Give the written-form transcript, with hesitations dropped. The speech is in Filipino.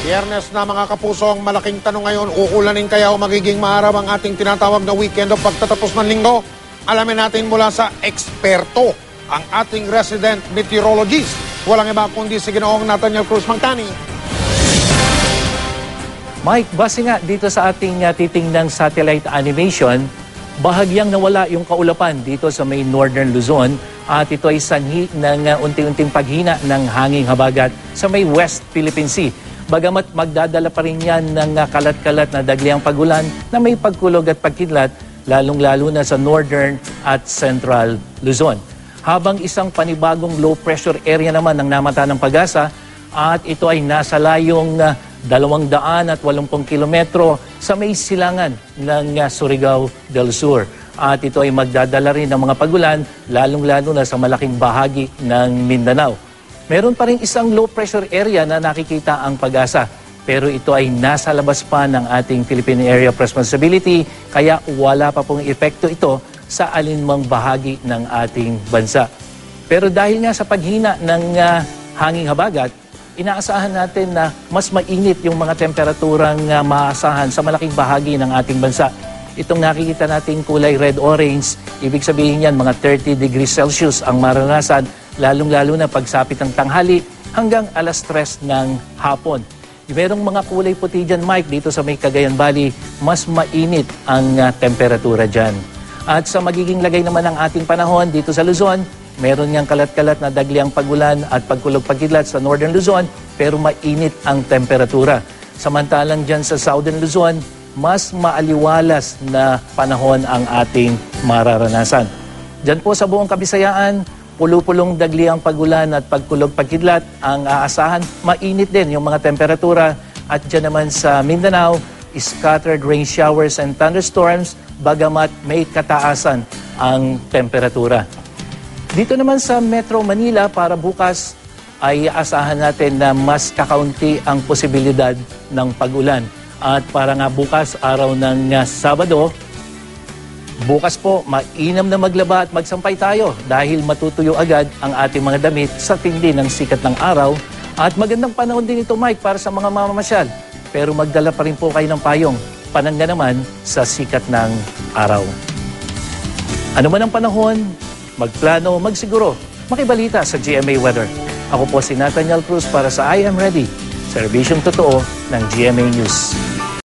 Biyernes na mga kapuso, ang malaking tanong ngayon, uulanin kaya o magiging maaraw ang ating tinatawag na weekend o pagtatapos ng linggo? Alamin natin mula sa eksperto, ang ating resident meteorologist. Walang iba kundi si Ginoong Nathaniel Cruz Mangtani. Mike, base nga dito sa ating titingnang satellite animation, bahagyang nawala yung kaulapan dito sa may Northern Luzon at ito ay sanhi ng unti-unting paghina ng hanging habagat sa may West Philippine Sea. Bagamat magdadala pa rin yan ng kalat-kalat na dagliang pagulan na may pagkulog at pagkidlat, lalong-lalo na sa Northern at Central Luzon. Habang isang panibagong low pressure area naman ang namata ng Pag-asa at ito ay nasa layong 280 kilometro sa may silangan ng Surigao del Sur. At ito ay magdadala rin ng mga pagulan, lalong-lalo na sa malaking bahagi ng Mindanao. Meron pa rin isang low pressure area na nakikita ang Pag-asa. Pero ito ay nasa labas pa ng ating Philippine Area of Responsibility, kaya wala pa pong epekto ito sa alinmang bahagi ng ating bansa. Pero dahil nga sa paghina ng hanging habagat, inaasahan natin na mas mainit yung mga temperaturang maasahan sa malaking bahagi ng ating bansa. Itong nakikita nating kulay red-orange, ibig sabihin yan mga 30 degrees Celsius ang maranasan, lalong-lalo na pagsapit ng tanghali hanggang alas 3 ng hapon. Merong mga kulay puti dyan, Mike, dito sa may Cagayan Valley, mas mainit ang temperatura dyan. At sa magiging lagay naman ng ating panahon dito sa Luzon, meron niyang kalat-kalat na dagliang pagulan at pagkulog-pagkidlat sa Northern Luzon, pero mainit ang temperatura. Samantalang dyan sa Southern Luzon, mas maaliwalas na panahon ang ating mararanasan. Dyan po sa buong Kabisayaan, pulo-pulong dagliang pagulan at pagkulog-pagkidlat ang aasahan. Mainit din yung mga temperatura. At dyan naman sa Mindanao, scattered rain showers and thunderstorms, bagamat may kataasan ang temperatura. Dito naman sa Metro Manila, para bukas ay asahan natin na mas kakaunti ang posibilidad ng pag-ulan. At para nga bukas, araw ng Sabado, bukas po, mainam na maglaba at magsampay tayo dahil matutuyo agad ang ating mga damit sa tindi ng sikat ng araw. At magandang panahon din ito, Mike, para sa mga mamamasyal. Pero magdala pa rin po kayo ng payong, panangga naman sa sikat ng araw. Ano man ang panahon, magplano, magsiguro, makibalita sa GMA Weather. Ako po si Nathaniel Cruz para sa I Am Ready, serbisyong totoo ng GMA News.